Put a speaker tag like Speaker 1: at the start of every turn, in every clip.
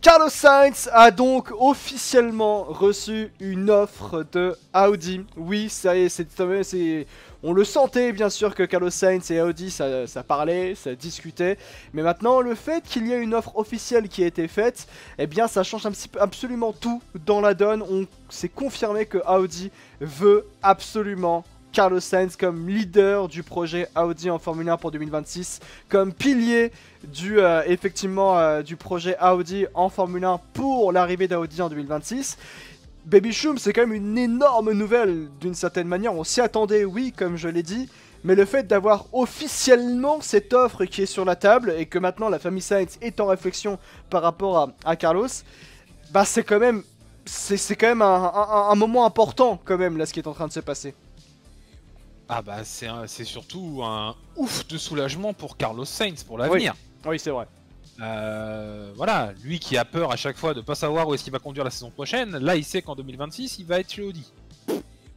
Speaker 1: Carlos Sainz a donc officiellement reçu une offre de Audi. Oui, ça y est, on le sentait bien sûr que Carlos Sainz et Audi ça parlait, ça discutait. Mais maintenant, le fait qu'il y ait une offre officielle qui a été faite, eh bien ça change absolument tout dans la donne. On s'est confirmé que Audi veut absolument Carlos Sainz comme leader du projet Audi en Formule 1 pour 2026, comme pilier du projet Audi en Formule 1 pour l'arrivée d'Audi en 2026. Baby Choum, c'est quand même une énorme nouvelle d'une certaine manière, on s'y attendait, oui, comme je l'ai dit, mais le fait d'avoir officiellement cette offre qui est sur la table et que maintenant la famille Sainz est en réflexion par rapport à Carlos, bah c'est quand même un moment important quand même là ce qui est en train de se passer.
Speaker 2: Ah bah c'est surtout un ouf de soulagement pour Carlos Sainz pour l'avenir.
Speaker 1: Oui, c'est vrai.
Speaker 2: Voilà, lui qui a peur à chaque fois de pas savoir où est-ce qu'il va conduire la saison prochaine, là il sait qu'en 2026 il va être chez Audi.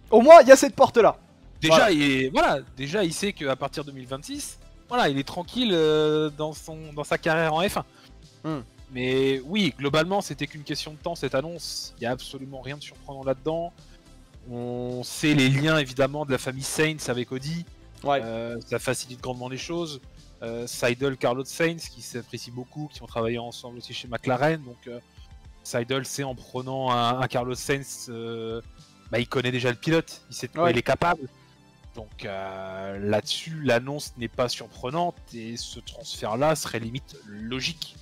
Speaker 1: Au moins il y a cette porte là.
Speaker 2: Déjà, déjà il sait qu'à partir de 2026, voilà, il est tranquille dans sa carrière en F1. Mais oui, globalement c'était qu'une question de temps cette annonce, il n'y a absolument rien de surprenant là-dedans. On sait les liens évidemment de la famille Sainz avec Audi, ça facilite grandement les choses. Seidel, Carlos Sainz qui s'apprécient beaucoup, qui ont travaillé ensemble aussi chez McLaren, donc Seidel sait en prenant un Carlos Sainz, il connaît déjà le pilote, il sait de quoi il est capable. Donc là-dessus, l'annonce n'est pas surprenante et ce transfert-là serait limite logique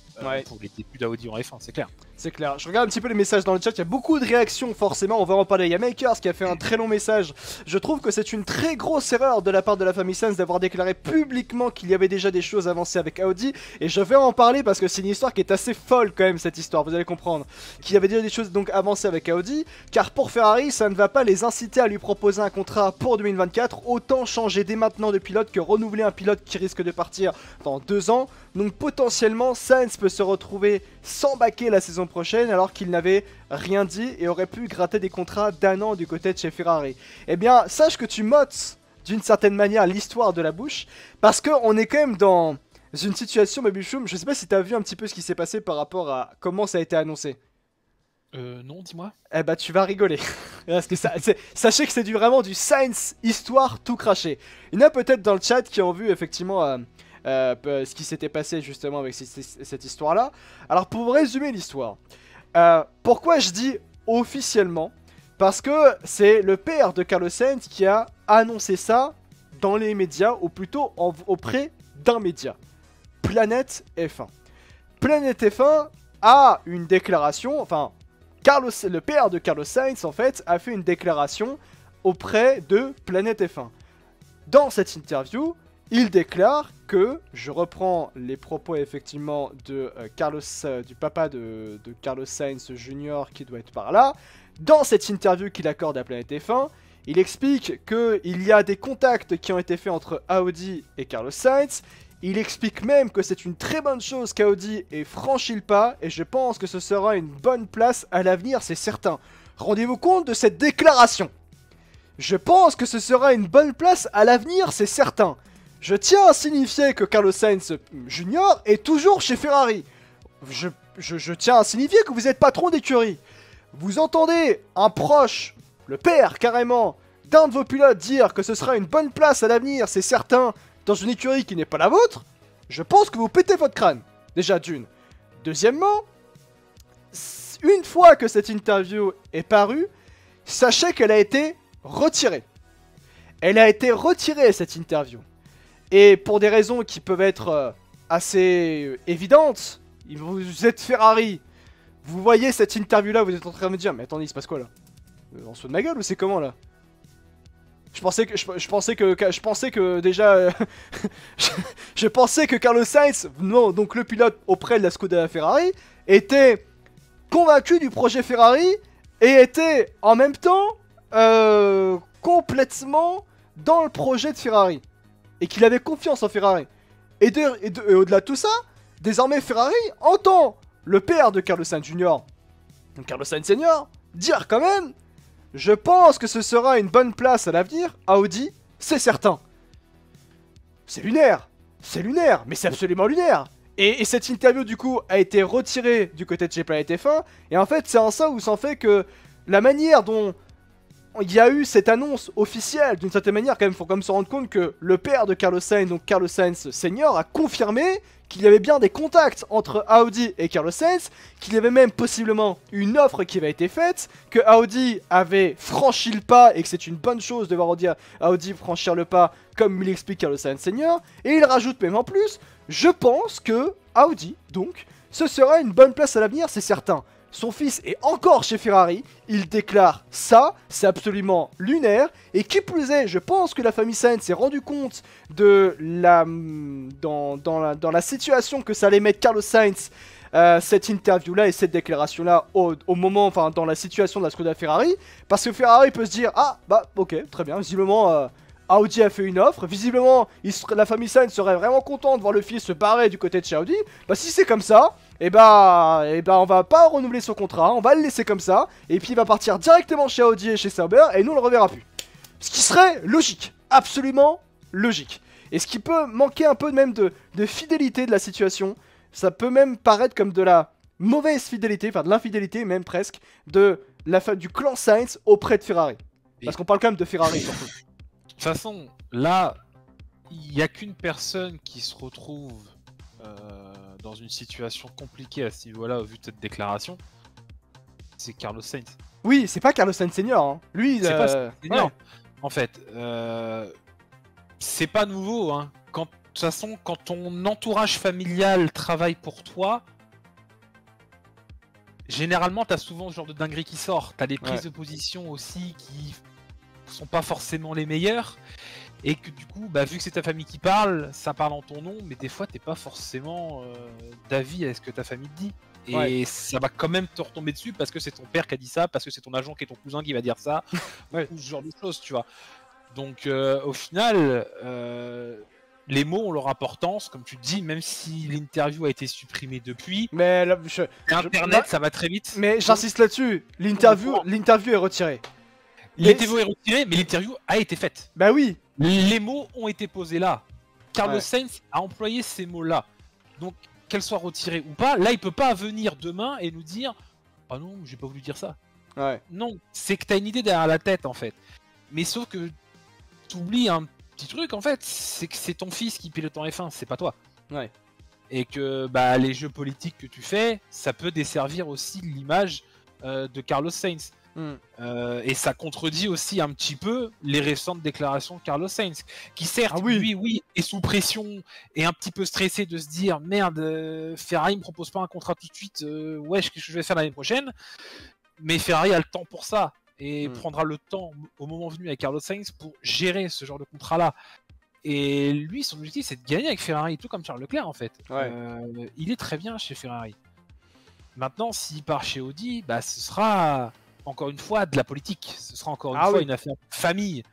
Speaker 2: pour les débuts d'Audi en F1, c'est clair.
Speaker 1: C'est clair. Je regarde un petit peu les messages dans le chat, il y a beaucoup de réactions forcément, on va en parler. Il y a Makers qui a fait un très long message. Je trouve que c'est une très grosse erreur de la part de la famille Sainz d'avoir déclaré publiquement qu'il y avait déjà des choses avancées avec Audi. Et je vais en parler parce que c'est une histoire qui est assez folle quand même, cette histoire, vous allez comprendre. Qu'il y avait déjà des choses donc avancées avec Audi, car pour Ferrari, ça ne va pas les inciter à lui proposer un contrat pour 2024. Autant changer dès maintenant de pilote que renouveler un pilote qui risque de partir dans 2 ans. Donc potentiellement, Sainz peut se retrouver sans baquer la saison prochaine alors qu'il n'avait rien dit et aurait pu gratter des contrats d'1 an du côté de chez Ferrari. Eh bien, sache que tu m'ôtes d'une certaine manière l'histoire de la bouche parce qu'on est quand même dans une situation, Baby Choum, je sais pas si tu as vu un petit peu ce qui s'est passé par rapport à comment ça a été annoncé.
Speaker 2: Non, dis-moi.
Speaker 1: Eh bah tu vas rigoler. Parce que sachez que c'est vraiment du Sainz histoire tout craché. Il y en a peut-être dans le chat qui ont vu effectivement ce qui s'était passé justement avec cette histoire-là. Alors pour vous résumer l'histoire, pourquoi je dis officiellement? Parce que c'est le père de Carlos Sainz qui a annoncé ça dans les médias, ou plutôt auprès d'un média. Planète F1. Planète F1 a une déclaration, enfin, le père de Carlos Sainz en fait a fait une déclaration auprès de Planète F1. Dans cette interview, il déclare que, je reprends les propos effectivement de du papa de Carlos Sainz Jr. qui doit être par là, dans cette interview qu'il accorde à Planète F1, il explique qu'il y a des contacts qui ont été faits entre Audi et Carlos Sainz. Il explique même que c'est une très bonne chose qu'Audi ait franchi le pas et je pense que ce sera une bonne place à l'avenir, c'est certain. Rendez-vous compte de cette déclaration. Je pense que ce sera une bonne place à l'avenir, c'est certain. Je tiens à signifier que Carlos Sainz Jr. est toujours chez Ferrari. Je tiens à signifier que vous êtes patron d'écurie. Vous entendez un proche, le père carrément, d'un de vos pilotes dire que ce sera une bonne place à l'avenir, c'est certain, dans une écurie qui n'est pas la vôtre, je pense que vous pétez votre crâne. Déjà d'une. Deuxièmement, une fois que cette interview est parue, sachez qu'elle a été retirée. Elle a été retirée cette interview. Et pour des raisons qui peuvent être assez évidentes, vous êtes Ferrari, vous voyez cette interview là, vous êtes en train de me dire, mais attendez, il se passe quoi là? On se fout de ma gueule ou c'est comment là? Je pensais que déjà, je pensais que Carlos Sainz, non, donc le pilote auprès de la Scuderia Ferrari, était convaincu du projet Ferrari et était en même temps complètement dans le projet de Ferrari. Et qu'il avait confiance en Ferrari. Et au-delà de tout ça, désormais Ferrari entend le père de Carlos Sainz Jr., donc Carlos Sainz Senior, dire quand même, je pense que ce sera une bonne place à l'avenir, Audi, c'est certain. C'est lunaire, mais c'est absolument lunaire. Et cette interview du coup a été retirée du côté de chez Planète F1. Et en fait c'est en ça où s'en fait que la manière dont il y a eu cette annonce officielle, d'une certaine manière quand même, faut quand même se rendre compte que le père de Carlos Sainz, donc Carlos Sainz Senior, a confirmé qu'il y avait bien des contacts entre Audi et Carlos Sainz, qu'il y avait même possiblement une offre qui avait été faite, que Audi avait franchi le pas et que c'est une bonne chose de voir Audi franchir le pas comme il explique Carlos Sainz Senior, et il rajoute même en plus, je pense que Audi, donc, ce sera une bonne place à l'avenir, c'est certain. Son fils est encore chez Ferrari, il déclare ça, c'est absolument lunaire, et qui plus est, je pense que la famille Sainz s'est rendu compte de dans la situation que ça allait mettre Carlos Sainz, cette interview-là et cette déclaration-là au moment, enfin dans la situation de la Skoda Ferrari, parce que Ferrari peut se dire, ah bah ok, très bien, visiblement Audi a fait une offre, visiblement la famille Sainz serait vraiment contente de voir le fils se barrer du côté de chez Audi, bah si c'est comme ça, et bah on va pas renouveler son contrat, on va le laisser comme ça, et puis il va partir directement chez Audi et chez Sauber, et nous on le reverra plus. Ce qui serait logique, absolument logique. Et ce qui peut manquer un peu même de fidélité de la situation, ça peut même paraître comme de la mauvaise fidélité, enfin de l'infidélité même presque, du clan Sainz auprès de Ferrari. Parce qu'on parle quand même de Ferrari surtout.
Speaker 2: De toute façon, là, il n'y a qu'une personne qui se retrouve dans une situation compliquée à ce niveau-là, au vu de cette déclaration, c'est Carlos Sainz.
Speaker 1: Oui, c'est pas Carlos Sainz Senior, hein. Lui,
Speaker 2: c'est pas Senior.
Speaker 1: Ouais.
Speaker 2: En fait, c'est pas nouveau, hein. De toute façon, quand ton entourage familial travaille pour toi, généralement, t'as souvent ce genre de dinguerie qui sort. T'as des prises de position aussi qui sont pas forcément les meilleures. Et que du coup, bah, vu que c'est ta famille qui parle, ça parle en ton nom, mais des fois, t'es pas forcément d'avis à ce que ta famille te dit. Et ça va quand même te retomber dessus parce que c'est ton père qui a dit ça, parce que c'est ton agent qui est ton cousin qui va dire ça, ou ce genre de choses, tu vois. Donc, au final, les mots ont leur importance, comme tu dis, même si l'interview a été supprimée depuis.
Speaker 1: Mais là,
Speaker 2: Internet, ça va très vite.
Speaker 1: Mais j'insiste là-dessus, l'interview est retirée.
Speaker 2: L'interview est retirée, mais l'interview a été faite.
Speaker 1: Bah oui.
Speaker 2: Les mots ont été posés là. Carlos Sainz a employé ces mots-là. Donc, qu'elle soit retirée ou pas, là, il peut pas venir demain et nous dire « Ah non, j'ai pas voulu dire ça. » Non, c'est que t'as une idée derrière la tête, en fait. Mais sauf que t'oublies un petit truc, en fait, c'est que c'est ton fils qui pilote en F1, c'est pas toi. Et que bah, les jeux politiques que tu fais, ça peut desservir aussi l'image de Carlos Sainz. Et ça contredit aussi un petit peu les récentes déclarations de Carlos Sainz, qui certes, lui, est sous pression et un petit peu stressé de se dire merde, Ferrari me propose pas un contrat tout de suite, qu'est-ce que je vais faire l'année prochaine, mais Ferrari a le temps pour ça et prendra le temps au moment venu avec Carlos Sainz pour gérer ce genre de contrat là. Et lui, son objectif, c'est de gagner avec Ferrari, tout comme Charles Leclerc en fait. Il est très bien chez Ferrari. Maintenant, s'il part chez Audi, bah ce sera encore une fois de la politique, ce sera encore une fois une affaire de famille.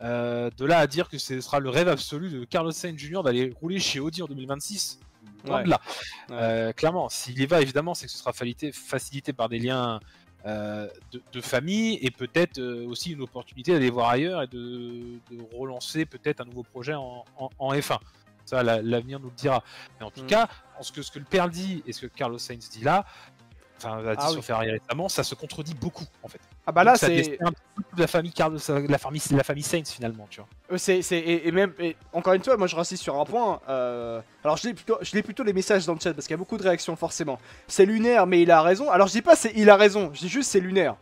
Speaker 2: De là à dire que ce sera le rêve absolu de Carlos Sainz Jr. d'aller rouler chez Audi en 2026, loin de là. Clairement, s'il y va, évidemment, c'est que ce sera facilité par des liens de famille et peut-être aussi une opportunité d'aller voir ailleurs et de relancer peut-être un nouveau projet en F1. Ça, l'avenir nous le dira. Mais en tout cas, ce que le père dit et ce que Carlos Sainz dit là, enfin, a dit sur Ferrari récemment, ça se contredit beaucoup en fait.
Speaker 1: Ah bah là,
Speaker 2: c'est un peu de la famille Carlos, la famille Sainz finalement, tu vois.
Speaker 1: Et encore une fois, moi je r'insiste sur un point. Alors je lis plutôt les messages dans le chat parce qu'il y a beaucoup de réactions forcément. C'est lunaire, mais il a raison. Alors je dis pas il a raison, je dis juste c'est lunaire.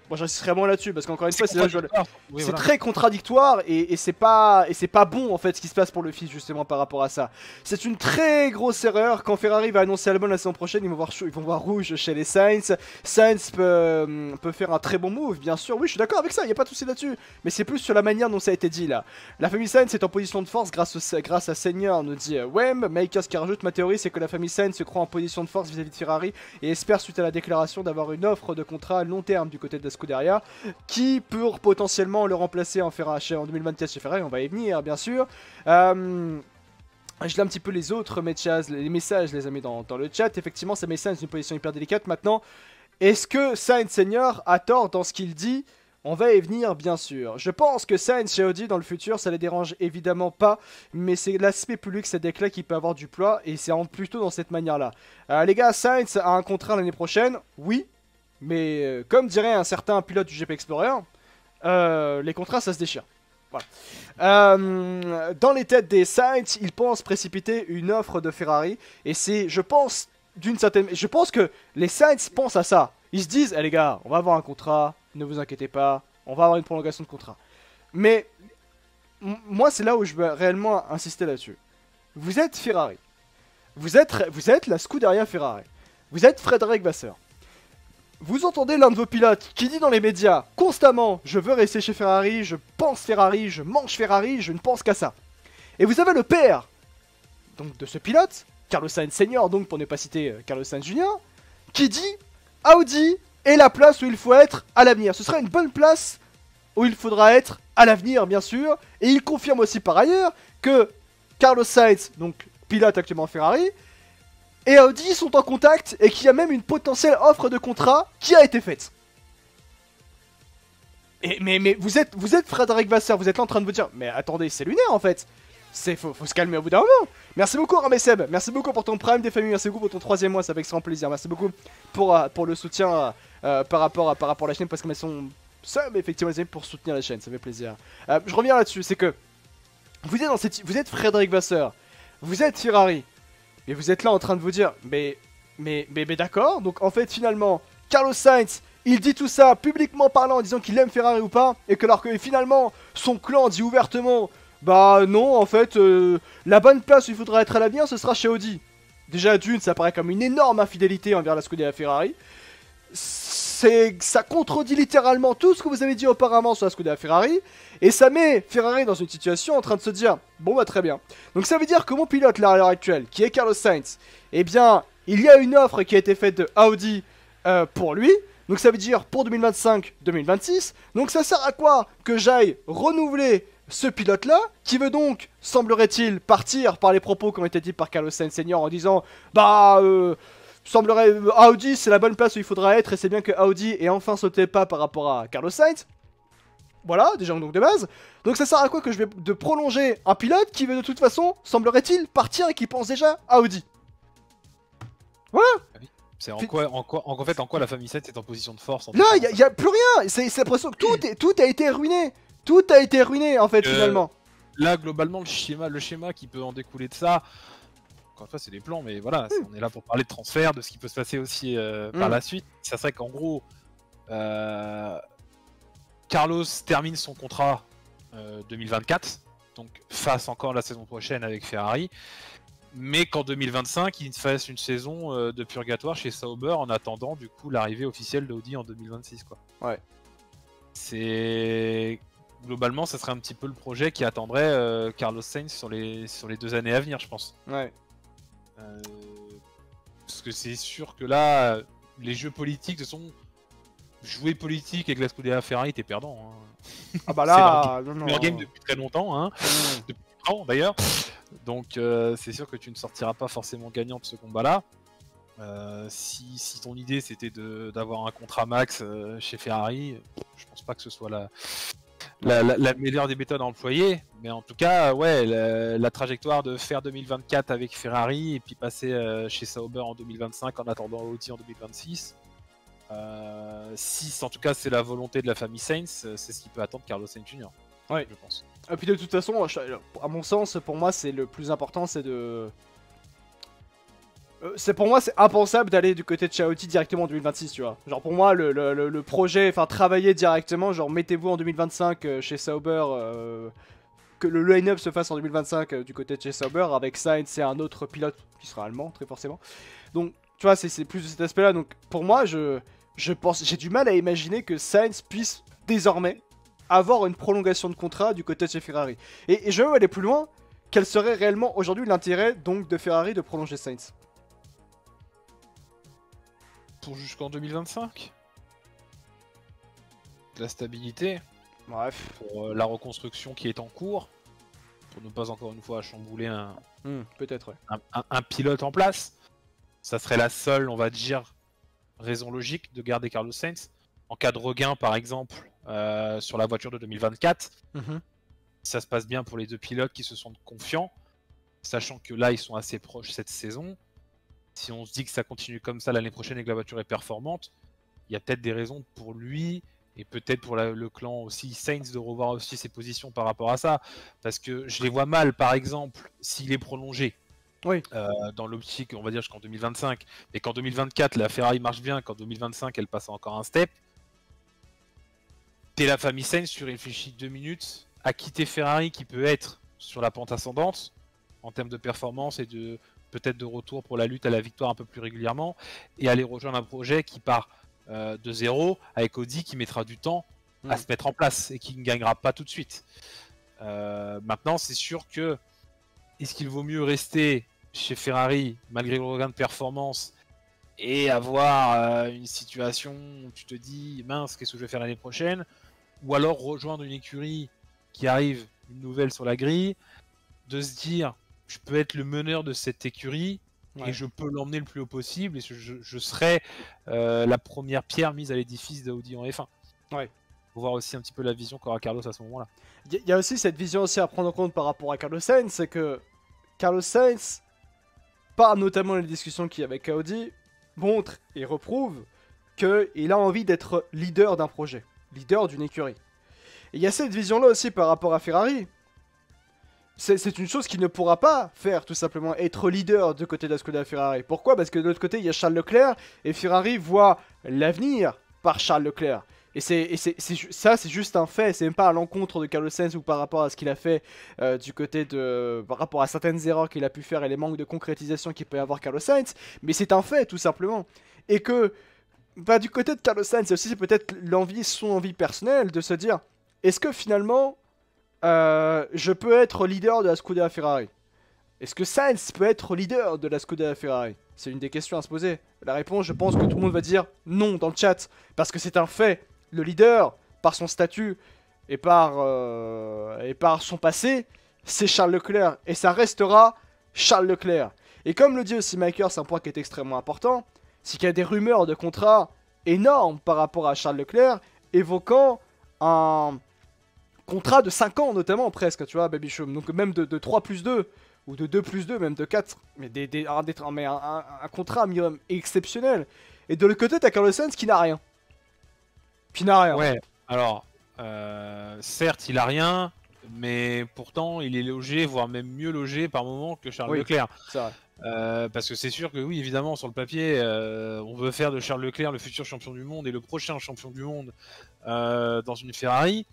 Speaker 1: Moi j'insiste vraiment là-dessus parce qu'encore une fois c'est très contradictoire et c'est pas bon en fait ce qui se passe pour le fils justement par rapport à ça. C'est une très grosse erreur. Quand Ferrari va annoncer Albon la saison prochaine, ils vont voir rouge chez les Sainz. Sainz peut faire un très bon move bien sûr, oui je suis d'accord avec ça, il n'y a pas de souci là-dessus. Mais c'est plus sur la manière dont ça a été dit là. La famille Sainz est en position de force grâce à Senior, nous dit Wem. Makers qui rajoute, ma théorie c'est que la famille Sainz se croit en position de force vis-à-vis de Ferrari et espère suite à la déclaration d'avoir une offre de contrat à long terme du côté de la Scuderia qui peut potentiellement le remplacer en 2024 chez Ferrari, on va y venir bien sûr. Je lis un petit peu les autres messages, les amis dans le chat. Effectivement ça met Sainz dans une position hyper délicate. Maintenant, est-ce que Sainz Senior a tort dans ce qu'il dit On va y venir, bien sûr. Je pense que Sainz chez Audi dans le futur, ça les dérange évidemment pas, mais c'est l'aspect public, c'est déclare qui peut avoir du poids, et c'est plutôt dans cette manière-là. Les gars, Sainz a un contrat l'année prochaine, oui, mais comme dirait un certain pilote du GP Explorer, les contrats, ça se déchire. Voilà. Dans les têtes des Sainz, ils pensent précipiter une offre de Ferrari, et c'est, je pense que les Sainz pensent à ça. Ils se disent, les gars, on va avoir un contrat, ne vous inquiétez pas, on va avoir une prolongation de contrat. Mais, moi, c'est là où je veux réellement insister là-dessus. Vous êtes Ferrari. Vous êtes la Scuderia Ferrari. Vous êtes Frédéric Vasseur. Vous entendez l'un de vos pilotes qui dit dans les médias constamment « Je veux rester chez Ferrari, je pense Ferrari, je mange Ferrari, je ne pense qu'à ça ». Et vous avez le père donc de ce pilote, Carlos Sainz Senior, donc pour ne pas citer Carlos Sainz Junior, qui dit « Audi est la place où il faut être à l'avenir. Ce sera une bonne place où il faudra être à l'avenir, bien sûr. » Et il confirme aussi par ailleurs que Carlos Sainz, donc pilote actuellement Ferrari, et Audi sont en contact et qu'il y a même une potentielle offre de contrat qui a été faite. Et, mais vous êtes Frédéric Vasseur, vous êtes là en train de vous dire, mais attendez, c'est lunaire en fait. Faut se calmer au bout d'un moment. Merci beaucoup Ramé Seb, merci beaucoup pour ton prime des familles, merci beaucoup pour ton 3e mois, ça fait extrêmement plaisir. Merci beaucoup pour le soutien par rapport à la chaîne, parce qu'elles sont seules effectivement pour soutenir la chaîne, ça fait plaisir. Je reviens là-dessus, c'est que vous êtes Frédéric Vasseur, vous êtes Ferrari. Et vous êtes là en train de vous dire, mais d'accord, donc en fait finalement, Carlos Sainz, il dit tout ça publiquement parlant en disant qu'il aime Ferrari ou pas, et que alors que finalement, son clan dit ouvertement, bah non, en fait, la bonne place où il faudra être à l'avenir, ce sera chez Audi. Déjà d'une, ça paraît comme une énorme infidélité envers la Scuderia Ferrari. Ça contredit littéralement tout ce que vous avez dit auparavant sur la Scuderia Ferrari, et ça met Ferrari dans une situation en train de se dire, bon bah très bien. Donc ça veut dire que mon pilote là à l'heure actuelle, qui est Carlos Sainz, eh bien, il y a une offre qui a été faite de Audi pour lui, donc ça veut dire pour 2025-2026, donc ça sert à quoi que j'aille renouveler ce pilote là, qui veut donc, semblerait-il, partir par les propos qui ont été dits par Carlos Sainz Senior en disant, bah semblerait Audi c'est la bonne place où il faudra être, et c'est bien que Audi ait enfin sauté pas par rapport à Carlos Sainz. Voilà, déjà donc de base. Donc ça sert à quoi que je vais de prolonger un pilote qui veut de toute façon, semblerait-il, partir et qui pense déjà à Audi. Voilà.
Speaker 2: C'est en quoi la famille 7 est en position de force
Speaker 1: là, il y a plus rien. C'est l'impression que tout a été ruiné. Tout a été ruiné en fait finalement.
Speaker 2: Là globalement le schéma qui peut en découler de ça, encore une fois c'est des plans, mais voilà, on est là pour parler de transfert, de ce qui peut se passer aussi par la suite. Ça serait qu'en gros Carlos termine son contrat 2024, donc fasse encore la saison prochaine avec Ferrari, mais qu'en 2025 il fasse une saison de purgatoire chez Sauber en attendant du coup l'arrivée officielle d'Audi en 2026 quoi.
Speaker 1: Ouais.
Speaker 2: C'est globalement ça serait un petit peu le projet qui attendrait Carlos Sainz sur les 2 années à venir je pense.
Speaker 1: Ouais.
Speaker 2: Parce que c'est sûr que là les jeux politiques sont jouer politique avec la Scuderia Ferrari, t'es perdant. Hein.
Speaker 1: Ah bah là,
Speaker 2: c'est leur game depuis très longtemps, hein. Depuis longtemps d'ailleurs. Donc c'est sûr que tu ne sortiras pas forcément gagnant de ce combat-là. Si ton idée c'était d'avoir un contrat max chez Ferrari, je pense pas que ce soit la meilleure des méthodes à employer. Mais en tout cas, ouais, la trajectoire de faire 2024 avec Ferrari et puis passer chez Sauber en 2025 en attendant Audi en 2026. Si en tout cas c'est la volonté de la famille Sainz, c'est ce qui peut attendre Carlos Sainz Jr.
Speaker 1: Ouais,
Speaker 2: je pense.
Speaker 1: Et puis de toute façon, à mon sens, pour moi, c'est le plus important, c'est de. Pour moi, c'est impensable d'aller du côté de Chaoti directement en 2026, tu vois. Genre pour moi, le projet, enfin travailler directement, genre mettez-vous en 2025 chez Sauber, que le line-up se fasse en 2025 du côté de chez Sauber avec Sainz et un autre pilote qui sera allemand, très forcément. Donc, tu vois, c'est plus de cet aspect-là. Donc pour moi, je pense, j'ai du mal à imaginer que Sainz puisse désormais avoir une prolongation de contrat du côté de chez Ferrari. Et je veux aller plus loin, quel serait réellement aujourd'hui l'intérêt donc de Ferrari de prolonger Sainz?
Speaker 2: Pour jusqu'en 2025 ? De la stabilité.
Speaker 1: Bref.
Speaker 2: Pour la reconstruction qui est en cours. Pour ne pas encore une fois chambouler
Speaker 1: peut-être, ouais.
Speaker 2: un pilote en place. Ça serait la seule, on va dire, raison logique de garder Carlos Sainz. En cas de regain, par exemple, sur la voiture de 2024.
Speaker 1: Mhm.
Speaker 2: Ça se passe bien pour les deux pilotes qui se sentent confiants, sachant que là, ils sont assez proches cette saison. Si on se dit que ça continue comme ça l'année prochaine et que la voiture est performante, il y a peut-être des raisons pour lui et peut-être pour le clan aussi Sainz de revoir aussi ses positions par rapport à ça. Parce que je les vois mal, par exemple, s'il est prolongé.
Speaker 1: Oui.
Speaker 2: Dans l'optique, on va dire jusqu'en 2025, mais qu'en 2024 la Ferrari marche bien, qu'en 2025 elle passe encore un step. T'es la famille Sainz, tu réfléchis 2 minutes à quitter Ferrari qui peut être sur la pente ascendante en termes de performance et de peut-être de retour pour la lutte à la victoire un peu plus régulièrement, et aller rejoindre un projet qui part de zéro avec Audi qui mettra du temps à se mettre en place et qui ne gagnera pas tout de suite. Maintenant, c'est sûr que est-ce qu'il vaut mieux rester chez Ferrari malgré le regain de performance et avoir une situation où tu te dis mince, qu'est-ce que je vais faire l'année prochaine, ou alors rejoindre une écurie qui arrive une nouvelle sur la grille, de se dire je peux être le meneur de cette écurie et je peux l'emmener le plus haut possible et je serai la première pierre mise à l'édifice d'Audi en F1.
Speaker 1: Ouais.
Speaker 2: Faut voir aussi un petit peu la vision qu'aura Carlos à ce moment-là.
Speaker 1: Il y a aussi cette vision aussi à prendre en compte par rapport à Carlos Sainz, c'est que Carlos Sainz, par notamment les discussions qu'il y a avec Audi, montre et reprouve qu'il a envie d'être leader d'un projet, leader d'une écurie. Et il y a cette vision-là aussi par rapport à Ferrari. C'est une chose qu'il ne pourra pas faire, tout simplement, être leader du côté de la Scuderia Ferrari. Pourquoi? Parce que de l'autre côté, il y a Charles Leclerc, et Ferrari voit l'avenir par Charles Leclerc. Et ça, c'est juste un fait, c'est même pas à l'encontre de Carlos Sainz ou par rapport à ce qu'il a fait du côté de... par rapport à certaines erreurs qu'il a pu faire et les manques de concrétisation qu'il peut y avoir Carlos Sainz, mais c'est un fait, tout simplement. Et que, bah, du côté de Carlos Sainz, c'est aussi peut-être son envie personnelle de se dire, est-ce que finalement, je peux être leader de la Scuderia Ferrari? Est-ce que Sainz peut être leader de la Scuderia Ferrari? C'est une des questions à se poser. La réponse, je pense que tout le monde va dire non dans le chat, parce que c'est un fait. Le leader, par son statut et par son passé, c'est Charles Leclerc. Et ça restera Charles Leclerc. Et comme le dit aussi Maker, c'est un point qui est extrêmement important, c'est qu'il y a des rumeurs de contrats énormes par rapport à Charles Leclerc, évoquant un contrat de 5 ans notamment presque, tu vois, Baby Chaume. Donc même de 3+2, ou de 2+2, même de 4, mais un contrat minimum exceptionnel. Et de l'autre côté, t'as Carlos Sainz qui n'a rien.
Speaker 2: Ouais, alors, certes, il a rien, mais pourtant, il est logé, voire même mieux logé par moment que Charles Leclerc.
Speaker 1: C'est vrai.
Speaker 2: Parce que c'est sûr que oui, évidemment, sur le papier, on veut faire de Charles Leclerc le futur champion du monde et le prochain champion du monde dans une Ferrari,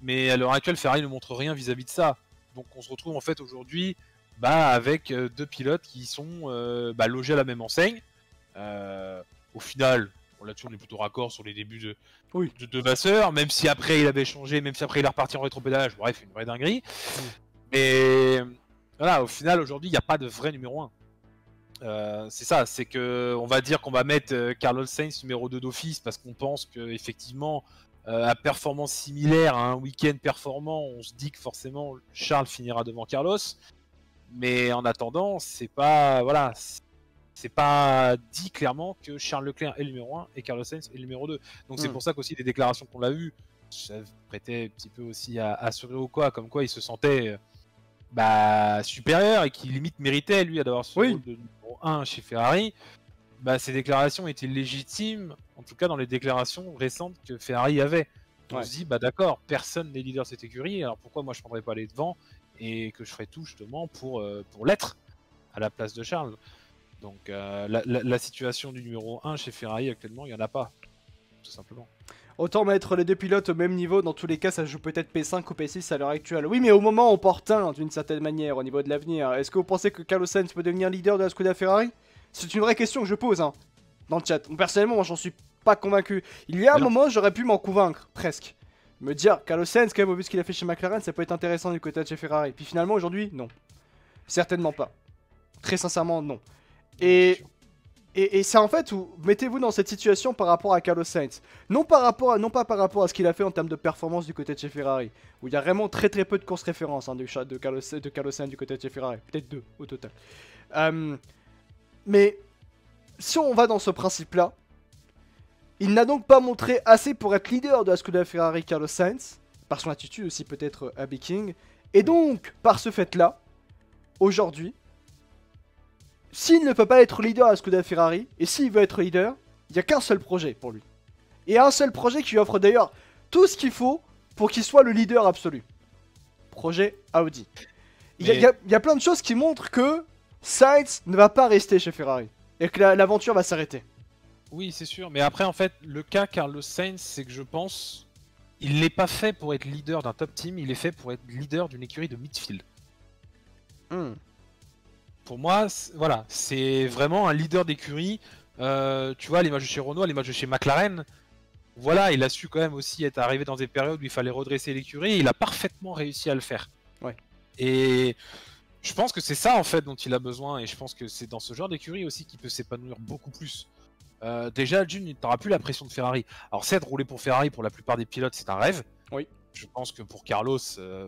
Speaker 2: mais à l'heure actuelle, Ferrari ne montre rien vis-à-vis de ça. Donc on se retrouve en fait aujourd'hui avec deux pilotes qui sont logés à la même enseigne. Au final, là-dessus on est plutôt raccord sur les débuts de Vasseur, même si après il avait changé, même si après il est reparti en rétropédalage, bref, une vraie dinguerie. Mais voilà, au final aujourd'hui il n'y a pas de vrai numéro 1. C'est ça, c'est que on va dire qu'on va mettre Carlos Sainz numéro 2 d'office parce qu'on pense que effectivement à performance similaire à un week-end performant, on se dit que forcément Charles finira devant Carlos. Mais en attendant, c'est pas dit clairement que Charles Leclerc est le numéro 1 et Carlos Sainz est le numéro 2. Donc c'est pour ça qu'aussi les déclarations qu'on l'a eues, ça prêtait un petit peu aussi à sourire ou quoi, comme quoi il se sentait supérieur et qu'il limite méritait lui d'avoir ce rôle de numéro 1 chez Ferrari. Ces déclarations étaient légitimes, en tout cas dans les déclarations récentes que Ferrari avait. On se dit, d'accord, personne n'est leader de cette écurie, alors pourquoi moi je prendrais pas les devants et que je ferais tout justement pour l'être à la place de Charles. Donc la situation du numéro 1 chez Ferrari actuellement, il n'y en a pas, tout simplement.
Speaker 1: Autant mettre les deux pilotes au même niveau, dans tous les cas ça joue peut-être P5 ou P6 à l'heure actuelle. Oui, mais au moment opportun, d'une certaine manière, au niveau de l'avenir, est-ce que vous pensez que Carlos Sainz peut devenir leader de la Scuderia Ferrari? C'est une vraie question que je pose dans le chat. Personnellement, moi j'en suis pas convaincu. Il y a un moment, j'aurais pu m'en convaincre, presque. Me dire, Carlos Sainz, quand même, au vu de ce qu'il a fait chez McLaren, ça peut être intéressant du côté de chez Ferrari. Puis finalement, aujourd'hui, non. Certainement pas. Très sincèrement, non. Et c'est en fait où mettez-vous dans cette situation par rapport à Carlos Sainz. Non pas par rapport à ce qu'il a fait en termes de performance du côté de chez Ferrari, où il y a vraiment très peu de courses références de Carlos Sainz du côté de chez Ferrari. Peut-être 2 au total. Mais si on va dans ce principe-là, Il n'a donc pas montré assez pour être leader de la Scuderia Ferrari Carlos Sainz, par son attitude aussi peut-être à Peking. Et donc, par ce fait-là, aujourd'hui, s'il ne peut pas être leader à la Scuderia Ferrari, et s'il veut être leader, il n'y a qu'un seul projet pour lui. Et un seul projet qui lui offre d'ailleurs tout ce qu'il faut pour qu'il soit le leader absolu. Projet Audi. Il y a plein de choses qui montrent que Sainz ne va pas rester chez Ferrari. Et que l'aventure va s'arrêter.
Speaker 2: Oui, c'est sûr. Mais après, en fait, le cas Carlos Sainz, c'est que je pense... Il n'est pas fait pour être leader d'un top team, il est fait pour être leader d'une écurie de midfield. Pour moi, voilà, c'est vraiment un leader d'écurie. Tu vois, l'image de chez Renault, l'image de chez McLaren, voilà, il a su quand même aussi être arrivé dans des périodes où il fallait redresser l'écurie, et il a parfaitement réussi à le faire.
Speaker 1: Ouais.
Speaker 2: Et je pense que c'est ça en fait dont il a besoin, et je pense que c'est dans ce genre d'écurie aussi qu'il peut s'épanouir beaucoup plus. Déjà, June, tu n'auras plus la pression de Ferrari. Alors, certes, rouler pour Ferrari, pour la plupart des pilotes, c'est un rêve.
Speaker 1: Oui.
Speaker 2: Je pense que pour Carlos,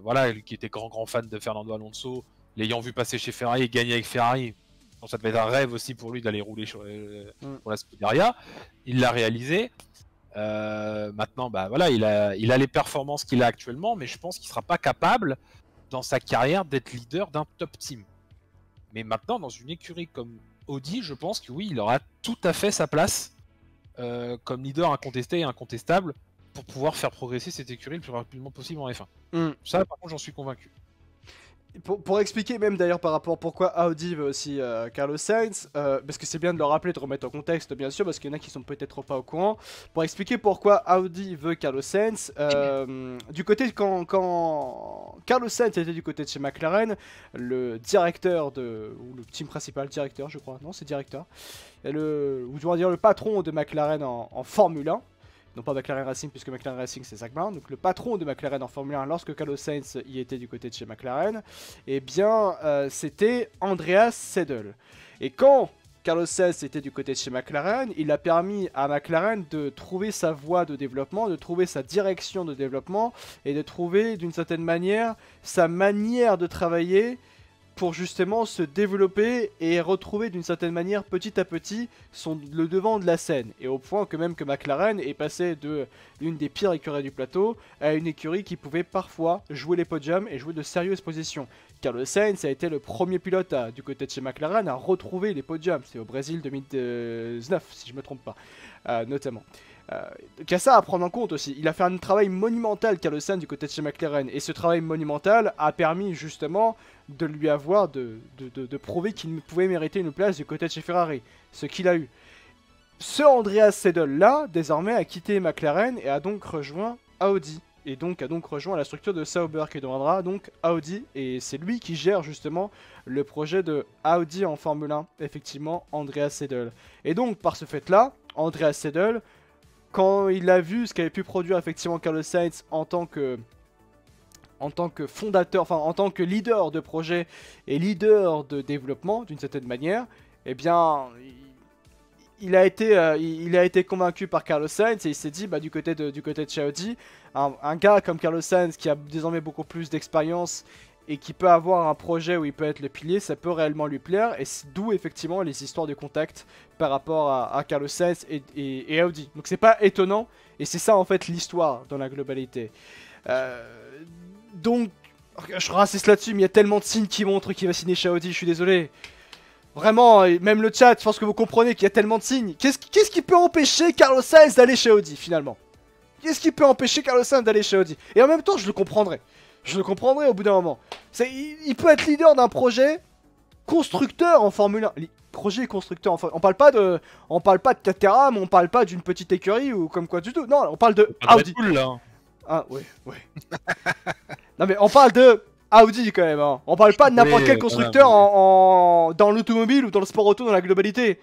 Speaker 2: voilà, lui qui était grand fan de Fernando Alonso, l'ayant vu passer chez Ferrari et gagner avec Ferrari, donc ça devait être un rêve aussi pour lui d'aller rouler sur la Scuderia. Il l'a réalisé. Maintenant, bah voilà, il a les performances qu'il a actuellement, mais je pense qu'il sera pas capable dans sa carrière d'être leader d'un top team. Mais maintenant, dans une écurie comme Audi, je pense que oui, il aura tout à fait sa place comme leader incontesté et incontestable pour pouvoir faire progresser cette écurie le plus rapidement possible en F1. Ça, par contre, j'en suis convaincu.
Speaker 1: Pour expliquer même d'ailleurs par rapport à pourquoi Audi veut aussi Carlos Sainz, parce que c'est bien de le rappeler, de remettre en contexte bien sûr, parce qu'il y en a qui sont peut-être pas au courant. Pour expliquer pourquoi Audi veut Carlos Sainz, du côté quand Carlos Sainz était du côté de chez McLaren, le directeur ou le team principal, directeur je crois, non c'est directeur, ou je dois dire le patron de McLaren en Formule 1. Non pas McLaren Racing, puisque McLaren Racing c'est Zak Brown, donc le patron de McLaren en Formule 1 lorsque Carlos Sainz y était du côté de chez McLaren, eh bien c'était Andreas Seidl. Et quand Carlos Sainz était du côté de chez McLaren, il a permis à McLaren de trouver sa voie de développement, de trouver sa direction de développement, et de trouver d'une certaine manière sa manière de travailler pour justement se développer et retrouver d'une certaine manière petit à petit le devant de la scène. Et au point que même que McLaren est passé de l'une des pires écuries du plateau à une écurie qui pouvait parfois jouer les podiums et jouer de sérieuses positions. Carlos Sainz a été le premier pilote du côté de chez McLaren à retrouver les podiums. C'est au Brésil 2019 si je ne me trompe pas, notamment. Il y a ça à prendre en compte aussi. Il a fait un travail monumental, Carlos Sainz, du côté de chez McLaren. Et ce travail monumental a permis justement de lui avoir, de prouver qu'il pouvait mériter une place du côté de chez Ferrari. Ce qu'il a eu. Ce Andreas Seidl là, désormais, a quitté McLaren et a donc rejoint Audi. Et donc a donc rejoint la structure de Sauber qui deviendra donc Audi. Et c'est lui qui gère justement le projet de Audi en Formule 1. Effectivement, Andreas Seidl. Et donc, par ce fait-là, Andreas Seidl, quand il a vu ce qu'avait pu produire effectivement Carlos Sainz en tant que fondateur, enfin en tant que leader de projet et leader de développement d'une certaine manière, eh bien il a été convaincu par Carlos Sainz et il s'est dit du côté de chez Audi, un gars comme Carlos Sainz qui a désormais beaucoup plus d'expérience et qui peut avoir un projet où il peut être le pilier, ça peut réellement lui plaire, et c'est d'où effectivement les histoires de contact par rapport à Carlos Sainz et Audi. Donc c'est pas étonnant, et c'est ça en fait l'histoire dans la globalité. Donc, je rassiste là-dessus, mais il y a tellement de signes qui montrent qu'il va signer chez Audi, je suis désolé. Vraiment, même le chat, je pense que vous comprenez qu'il y a tellement de signes. Qu'est-ce qui peut empêcher Carlos Sainz d'aller chez Audi finalement? Qu'est-ce qui peut empêcher Carlos Sainz d'aller chez Audi? Et en même temps, je le comprendrais. Je le comprendrai au bout d'un moment. Il peut être leader d'un projet constructeur en Formule 1. Projet constructeur, on parle pas de Caterham, on parle pas d'une petite écurie ou comme quoi du tout. Non, on parle de Audi.
Speaker 2: Cool, là.
Speaker 1: Ah ouais. Non mais on parle de Audi quand même. Hein. On parle pas de n'importe quel constructeur dans l'automobile ou dans le sport auto dans la globalité.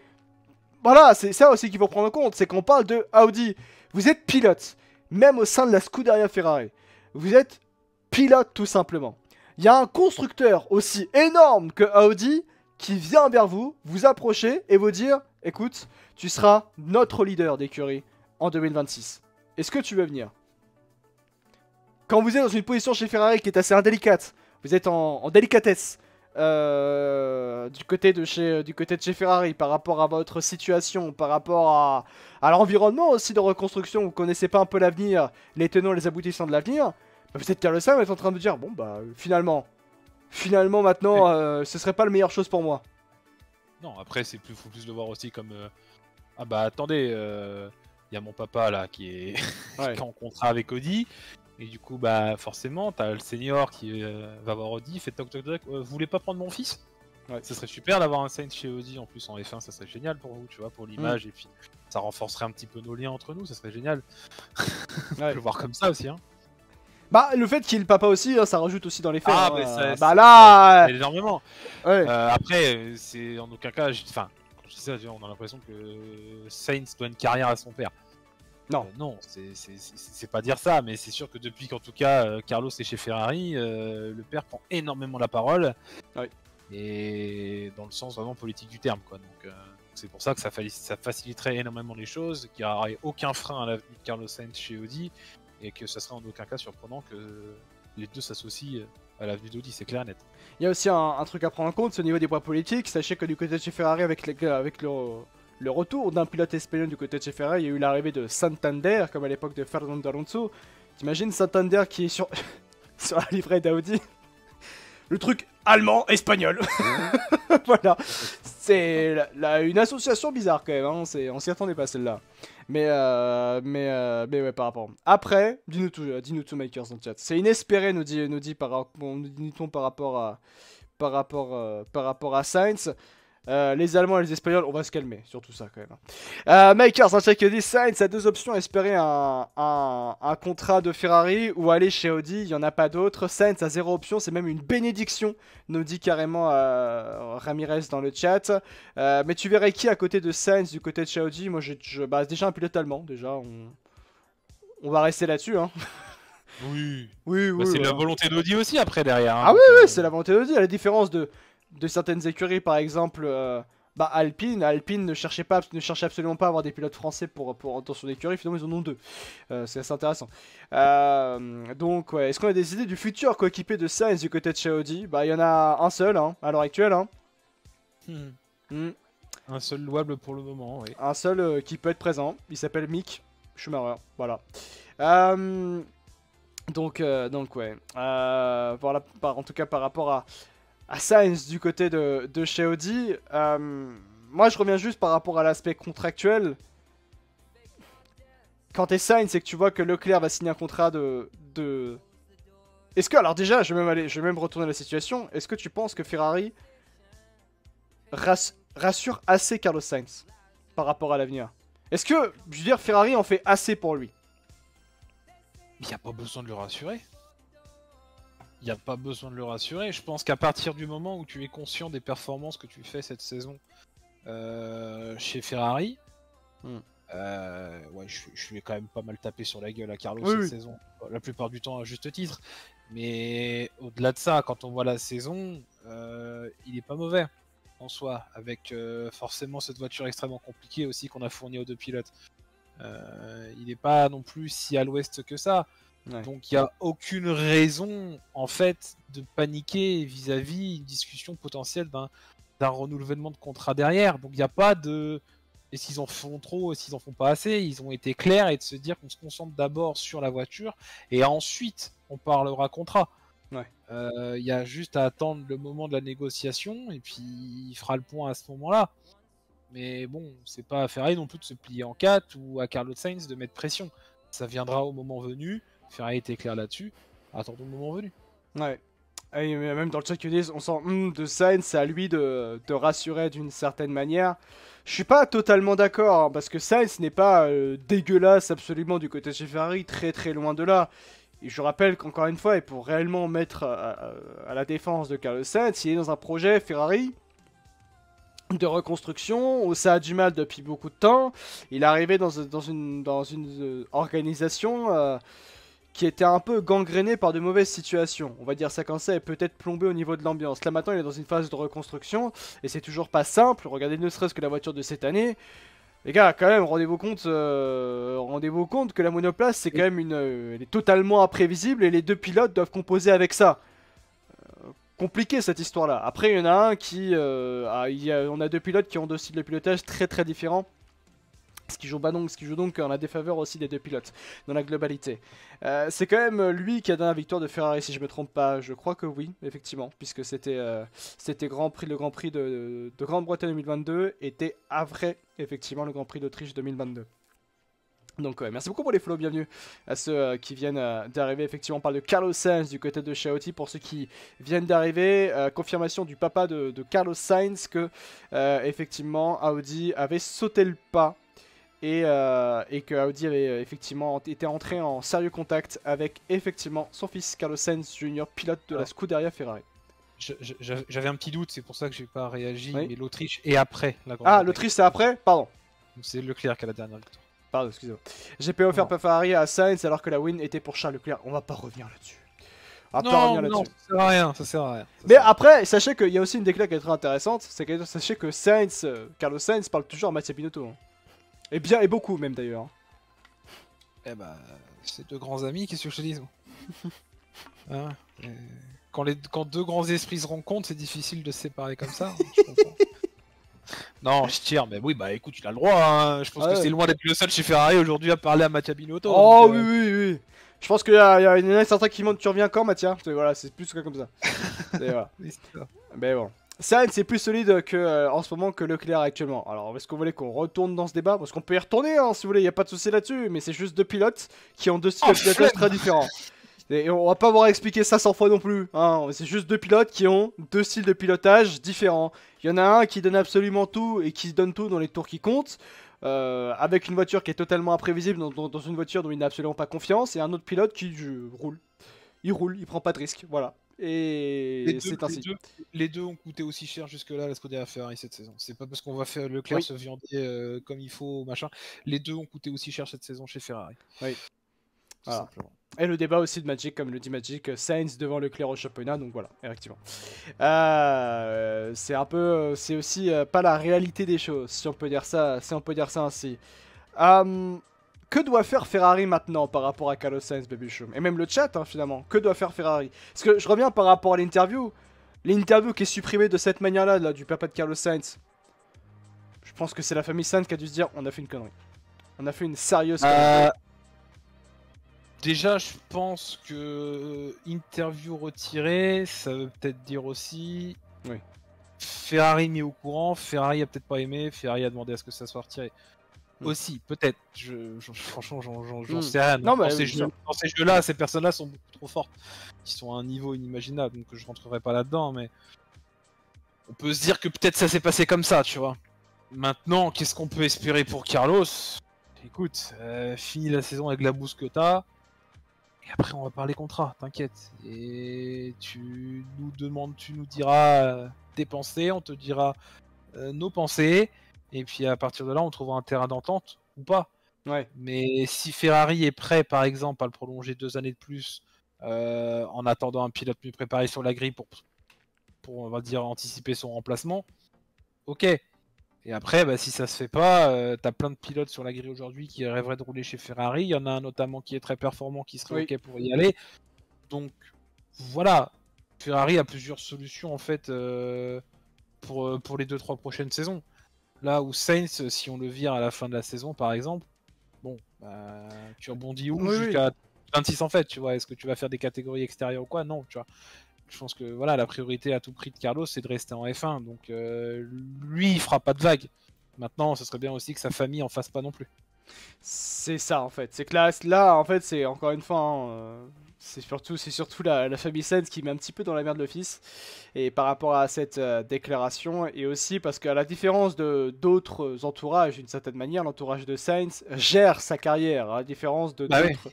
Speaker 1: Voilà, c'est ça aussi qu'il faut prendre en compte, c'est qu'on parle de Audi. Vous êtes pilote, même au sein de la Scuderia Ferrari. Vous êtes pilote tout simplement. Il y a un constructeur aussi énorme que Audi qui vient vers vous, vous approcher et vous dire écoute, tu seras notre leader d'écurie en 2026. Est-ce que tu veux venir? Quand vous êtes dans une position chez Ferrari qui est assez indélicate, vous êtes en délicatesse, du côté de chez Ferrari, par rapport à votre situation, par rapport à l'environnement aussi de reconstruction, vous connaissez pas un peu l'avenir, les tenants, les aboutissants de l'avenir, bah, peut-être Carlos Sainz est en train de dire, bon bah finalement maintenant, ce serait pas la meilleure chose pour moi.
Speaker 2: Non, après, faut plus le voir aussi comme... ah bah attendez, y a mon papa là qui est, qui est en contrat avec Audi. Et du coup, bah forcément, t'as le senior qui va voir Audi, fait toc toc toc, vous voulez pas prendre mon fils? Ce serait super d'avoir un Sainz chez Audi en plus en F1, ça serait génial pour vous, tu vois, pour l'image, et puis ça renforcerait un petit peu nos liens entre nous, ça serait génial. On peut le voir comme ça aussi, hein.
Speaker 1: Bah, le fait qu'il y ait le papa aussi, hein, ça rajoute aussi dans les faits.
Speaker 2: Ah,
Speaker 1: hein. Bah là.
Speaker 2: Énormément.
Speaker 1: Ouais.
Speaker 2: Après, c'est en aucun cas. Enfin, quand je dis ça, on a l'impression que Sainz doit une carrière à son père.
Speaker 1: Non.
Speaker 2: Non, c'est pas dire ça, mais c'est sûr que depuis qu'en tout cas Carlos est chez Ferrari, le père prend énormément la parole.
Speaker 1: Ouais.
Speaker 2: Et dans le sens vraiment politique du terme, quoi. Donc c'est pour ça que ça faciliterait énormément les choses, qu'il n'y aurait aucun frein à l'avenir de Carlos Sainz chez Audi. Et que ça serait en aucun cas surprenant que les deux s'associent à l'avenue d'Audi, c'est clair et net.
Speaker 1: Il y a aussi un truc à prendre en compte, c'est au niveau des poids politiques. Sachez que du côté de chez Ferrari, avec le retour d'un pilote espagnol du côté de chez Ferrari, il y a eu l'arrivée de Santander, comme à l'époque de Fernando Alonso. T'imagines Santander qui est sur la livrée d'Audi. Le truc allemand, espagnol. Voilà. C'est une association bizarre quand même, hein. On s'y attendait pas celle-là. Mais ouais, par rapport. Après, dis-nous tout, Makers dans le chat. C'est inespéré, nous dit par rapport à Sainz. Les Allemands et les Espagnols, on va se calmer sur tout ça quand même. Makers, un check dit Sainz a deux options, espérer un contrat de Ferrari ou aller chez Audi, il n'y en a pas d'autre. Sainz a zéro option, c'est même une bénédiction, nous dit carrément Ramirez dans le chat. Mais tu verrais qui à côté de Sainz du côté de chez Audi? Moi, bah, déjà un pilote allemand, déjà, on va rester là-dessus, hein.
Speaker 2: Oui.
Speaker 1: Bah,
Speaker 2: c'est la volonté d'Audi aussi après derrière. Hein,
Speaker 1: ah oui, c'est la volonté d'Audi, à la différence de certaines écuries, par exemple, Alpine ne cherchait absolument pas à avoir des pilotes français dans son écurie, finalement ils en ont deux. C'est assez intéressant. Donc ouais, est-ce qu'on a des idées du futur coéquipier de Sainz du côté de chez Audi? Bah il y en a un seul, hein, à l'heure actuelle. Hein.
Speaker 2: Un seul louable pour le moment, oui.
Speaker 1: Un seul qui peut être présent, il s'appelle Mick Schumacher, voilà. Donc ouais, voilà, en tout cas par rapport à Sainz du côté de chez Audi. Moi je reviens juste par rapport à l'aspect contractuel. Quand t'es Sainz et que tu vois que Leclerc va signer un contrat de... Est-ce que, alors déjà, je vais même retourner la situation. Est-ce que tu penses que Ferrari rassure assez Carlos Sainz par rapport à l'avenir? Est-ce que, je veux dire, Ferrari en fait assez pour lui?
Speaker 2: Il n'y a pas besoin de le rassurer. Il n'y a pas besoin de le rassurer. Je pense qu'à partir du moment où tu es conscient des performances que tu fais cette saison chez Ferrari, ouais, je vais quand même pas mal taper sur la gueule à Carlos cette saison. La plupart du temps à juste titre. Mais au-delà de ça, quand on voit la saison, il est pas mauvais en soi. Avec forcément cette voiture extrêmement compliquée aussi qu'on a fournie aux deux pilotes. Il n'est pas non plus si à l'ouest que ça. Ouais. Donc il n'y a aucune raison en fait de paniquer vis-à-vis une discussion potentielle d'un renouvellement de contrat derrière. Donc il n'y a pas de est-ce qu'ils en font trop, est-ce qu'ils en font pas assez. Ils ont été clairs et de se dire qu'on se concentre d'abord sur la voiture et ensuite on parlera contrat. Ouais. Y a juste à attendre le moment de la négociation et puis il fera le point à ce moment-là. Mais bon, c'est pas à Ferrari non plus de se plier en quatre ou à Carlos Sainz de mettre pression. Ça viendra au moment venu. Ferrari était clair là-dessus. Attendons le moment venu.
Speaker 1: Ouais. Et même dans le chat qu'ils disent, on sent de Sainz, c'est à lui de rassurer d'une certaine manière. Je suis pas totalement d'accord, hein, parce que Sainz n'est pas dégueulasse absolument du côté de chez Ferrari, très très loin de là. Et je rappelle qu'encore une fois, et pour réellement mettre à la défense de Carlos Sainz, il est dans un projet Ferrari de reconstruction, où ça a du mal depuis beaucoup de temps. Il est arrivé dans une organisation qui était un peu gangrénée par de mauvaises situations. On va dire ça comme ça, et peut-être plombé au niveau de l'ambiance. Là maintenant, il est dans une phase de reconstruction, et c'est toujours pas simple. Regardez ne serait-ce que la voiture de cette année. Les gars, quand même, rendez-vous compte que la monoplace, c'est quand même elle est totalement imprévisible, et les deux pilotes doivent composer avec ça. compliqué cette histoire-là. Après, il y en a un qui... on a deux pilotes qui ont deux styles de pilotage très très différents. Ce qui joue donc en la défaveur aussi des deux pilotes dans la globalité. C'est quand même lui qui a donné la victoire de Ferrari si je me trompe pas. Je crois que oui, effectivement, puisque c'était le Grand Prix de Grande-Bretagne 2022 était après effectivement le Grand Prix d'Autriche 2022. Donc merci beaucoup pour les follow, bienvenue à ceux qui viennent d'arriver. Effectivement on parle de Carlos Sainz du côté de chez Audi. Pour ceux qui viennent d'arriver, confirmation du papa de Carlos Sainz que effectivement Audi avait sauté le pas. Et que Audi avait effectivement été entré en sérieux contact avec effectivement son fils Carlos Sainz Jr., pilote de la Scuderia Ferrari.
Speaker 2: J'avais un petit doute, c'est pour ça que j'ai pas réagi, mais l'Autriche est après la Grande
Speaker 1: Ah, l'Autriche c'est après? Pardon.
Speaker 2: C'est Leclerc qui a la dernière victoire.
Speaker 1: Pardon, excusez-moi. GP offert par Ferrari à Sainz alors que la win était pour Charles Leclerc. On va pas revenir là-dessus.
Speaker 2: Non, ça sert à rien, ça sert à rien.
Speaker 1: Mais après, sachez qu'il y a aussi une déclaration qui est très intéressante, c'est que sachez que Sainz, Carlos Sainz parle toujours à Mattia Binotto. Hein. Et bien, et beaucoup même d'ailleurs.
Speaker 2: Eh bah, c'est deux grands amis, qu'est-ce que je te dis hein, quand deux grands esprits se rencontrent, c'est difficile de se séparer comme ça. Hein, je comprends. Non, je tire, mais oui, bah écoute, il a le droit. Hein. Je pense que c'est loin d'être le seul chez Ferrari aujourd'hui à parler à Mattia Binotto.
Speaker 1: Oh donc, oui. Je pense qu'il y a une certain qui monte, tu reviens quand, Mattia? Voilà, c'est plus comme ça. Voilà. Oui, ça. Mais bon. Sainz est plus solide en ce moment que Leclerc actuellement. Alors, est-ce que vous voulez qu'on retourne dans ce débat? Parce qu'on peut y retourner, hein, si vous voulez, il n'y a pas de souci là-dessus. Mais c'est juste deux pilotes qui ont deux styles de pilotage très différents. Et on va pas avoir expliqué ça 100 fois non plus. Hein. C'est juste deux pilotes qui ont deux styles de pilotage différents. Il y en a un qui donne absolument tout et qui donne tout dans les tours qui comptent. Avec une voiture qui est totalement imprévisible, dans une voiture dont il n'a absolument pas confiance. Et un autre pilote qui roule. Il prend pas de risque. Voilà. Et c'est ainsi.
Speaker 2: Les deux ont coûté aussi cher jusque-là la Scuderia Ferrari cette saison. C'est pas parce qu'on va faire Leclerc se viander comme il faut, machin. Les deux ont coûté aussi cher cette saison chez Ferrari.
Speaker 1: Oui. Voilà. Et le débat aussi de Magic, comme le dit Magic, Sainz devant Leclerc au championnat, donc voilà, effectivement. C'est un peu, c'est aussi pas la réalité des choses, si on peut dire ça, ainsi. Que doit faire Ferrari maintenant par rapport à Carlos Sainz, Babychum? Et même le chat, hein, finalement. Que doit faire Ferrari? Parce que je reviens par rapport à l'interview. L'interview qui est supprimée de cette manière-là, là, du papa de Carlos Sainz. Je pense que c'est la famille Sainz qui a dû se dire, on a fait une connerie. On a fait une sérieuse connerie.
Speaker 2: Déjà, je pense que interview retirée, ça veut peut-être dire aussi...
Speaker 1: Oui.
Speaker 2: Ferrari mis au courant, Ferrari a peut-être pas aimé, Ferrari a demandé à ce que ça soit retiré. Aussi, peut-être. Franchement, j'en sais rien.
Speaker 1: Non,
Speaker 2: dans ces jeux-là, ces personnes-là sont beaucoup trop fortes. Ils sont à un niveau inimaginable, donc je rentrerai pas là-dedans, mais on peut se dire que peut-être ça s'est passé comme ça, tu vois. Maintenant, qu'est-ce qu'on peut espérer pour Carlos? Écoute, finis la saison avec la bouse que t'as, et après on va parler contrat, t'inquiète. Et tu nous diras tes pensées, on te dira nos pensées. Et puis à partir de là, on trouvera un terrain d'entente ou pas.
Speaker 1: Ouais.
Speaker 2: Mais si Ferrari est prêt, par exemple, à le prolonger 2 années de plus, en attendant un pilote mieux préparé sur la grille pour on va dire, anticiper son remplacement, ok. Et après, bah, si ça se fait pas, t'as plein de pilotes sur la grille aujourd'hui qui rêveraient de rouler chez Ferrari. Il y en a un notamment qui est très performant, qui serait ok pour y aller. Donc voilà, Ferrari a plusieurs solutions en fait pour les 2-3 prochaines saisons. Là où Sainz, si on le vire à la fin de la saison par exemple, bon, bah, tu rebondis où jusqu'à 26 en fait, tu vois. Est-ce que tu vas faire des catégories extérieures ou quoi? Non, tu vois. Je pense que voilà, la priorité à tout prix de Carlos, c'est de rester en F1. Donc lui, il fera pas de vague. Maintenant, ce serait bien aussi que sa famille en fasse pas non plus.
Speaker 1: C'est ça en fait. C'est que là en fait, c'est encore une fois... Hein, c'est surtout la famille Sainz qui met un petit peu dans la merde le fils. Et par rapport à cette déclaration, et aussi parce qu'à la différence de d'autres entourages, d'une certaine manière, l'entourage de Sainz gère sa carrière, à la différence de d'autres. Oui.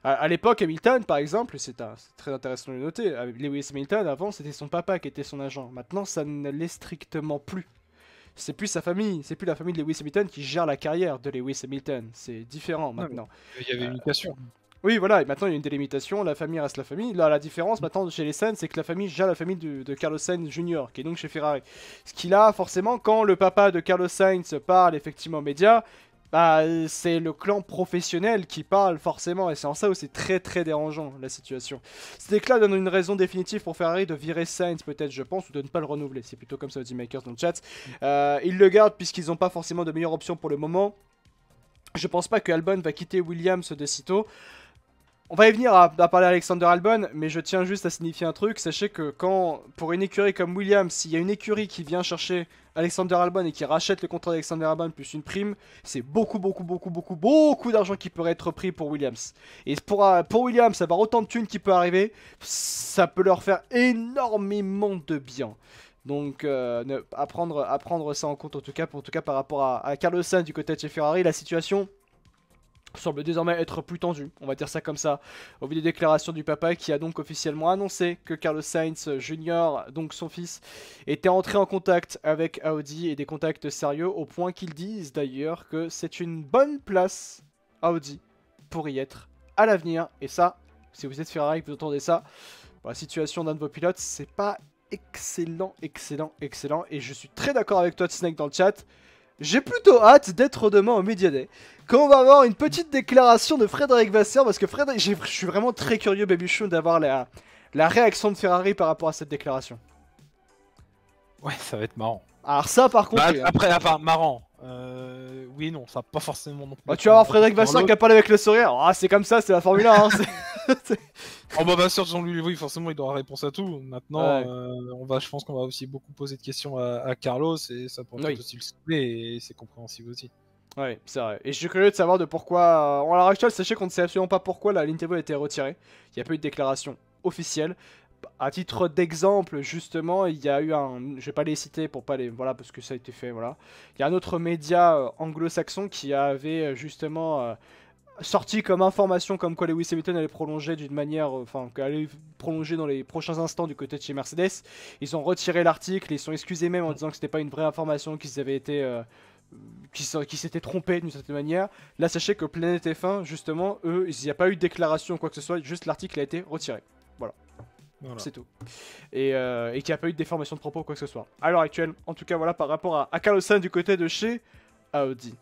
Speaker 1: À l'époque, Hamilton, par exemple, c'est très intéressant de le noter, Lewis Hamilton, avant, c'était son papa qui était son agent. Maintenant, ça ne l'est strictement plus. C'est plus sa famille, c'est plus la famille de Lewis Hamilton qui gère la carrière de Lewis Hamilton. C'est différent maintenant.
Speaker 2: Il y avait une mutation.
Speaker 1: Oui, voilà, et maintenant il y a une délimitation, la famille reste la famille. Là, la différence maintenant chez les Sainz, c'est que la famille gère la famille de Carlos Sainz Jr., qui est donc chez Ferrari. Ce qu'il a, forcément, quand le papa de Carlos Sainz parle effectivement aux médias, Bah, c'est le clan professionnel qui parle forcément, et c'est en ça où c'est très très dérangeant la situation. Ces déclats donnent une raison définitive pour Ferrari de virer Sainz peut-être je pense, ou de ne pas le renouveler, c'est plutôt comme ça Audi Makers dans le chat. Ils le gardent puisqu'ils n'ont pas forcément de meilleure option pour le moment. Je pense pas que Albon va quitter Williams de sitôt. On va y venir à parler d'Alexander Albon, mais je tiens juste à signifier un truc. Sachez que quand, pour une écurie comme Williams, s'il y a une écurie qui vient chercher Alexander Albon et qui rachète le contrat d'Alexander Albon plus une prime, c'est beaucoup d'argent qui pourrait être pris pour Williams. Et pour Williams, avoir autant de thunes qui peut arriver, ça peut leur faire énormément de bien. Donc, à prendre ça en compte en tout cas par rapport à Carlos Sainz du côté de chez Ferrari, la situation semble désormais être plus tendu, on va dire ça comme ça, au vu des déclarations du papa qui a donc officiellement annoncé que Carlos Sainz Jr., donc son fils, était entré en contact avec Audi et des contacts sérieux au point qu'ils disent d'ailleurs que c'est une bonne place Audi pour y être à l'avenir. Et ça, si vous êtes Ferrari et que vous entendez ça, pour la situation d'un de vos pilotes, c'est pas excellent. Et je suis très d'accord avec toi Snake dans le chat. J'ai plutôt hâte d'être demain au Media Day, quand on va avoir une petite déclaration de Frédéric Vasseur, parce que je suis vraiment très curieux, Babychou, d'avoir la réaction de Ferrari par rapport à cette déclaration.
Speaker 2: Ouais, ça va être marrant.
Speaker 1: Alors ça, par contre...
Speaker 2: Bah, après, enfin, marrant. Oui, non, ça va pas forcément non plus.
Speaker 1: Bah, tu vas voir Frédéric Vasseur qui a parlé avec le sourire. Ah, c'est comme ça, c'est la Formule 1. Hein,
Speaker 2: oh bah Vasseur, Jean-Louis, oui, forcément, il doit avoir réponse à tout. Maintenant,
Speaker 1: ouais.
Speaker 2: je pense qu'on va aussi beaucoup poser de questions à Carlos, et ça pourrait aussi le soulever, et c'est compréhensible aussi.
Speaker 1: Ouais, c'est vrai. Et je suis curieux de savoir de pourquoi... En l'heure actuelle, sachez qu'on ne sait absolument pas pourquoi l'interview a été retirée. Il n'y a pas eu de déclaration officielle. À titre d'exemple, justement, il y a eu un... Je vais pas les citer pour pas les... Voilà, parce que ça a été fait, voilà. Il y a un autre média anglo-saxon qui avait justement sorti comme information comme quoi Lewis Hamilton allait prolonger d'une manière... Enfin, qu'elle allait prolonger dans les prochains instants du côté de chez Mercedes. Ils ont retiré l'article, ils sont excusés même en disant que c'était pas une vraie information, qu'ils avaient été... qui s'étaient trompés d'une certaine manière. Là, sachez que Planète F1, justement, eux, il n'y a pas eu de déclaration ou quoi que ce soit, juste l'article a été retiré. Voilà. C'est tout. Et qu'il n'y a pas eu de déformation de propos ou quoi que ce soit. À l'heure actuelle, en tout cas, voilà, par rapport à Carlos Sainz du côté de chez Audi.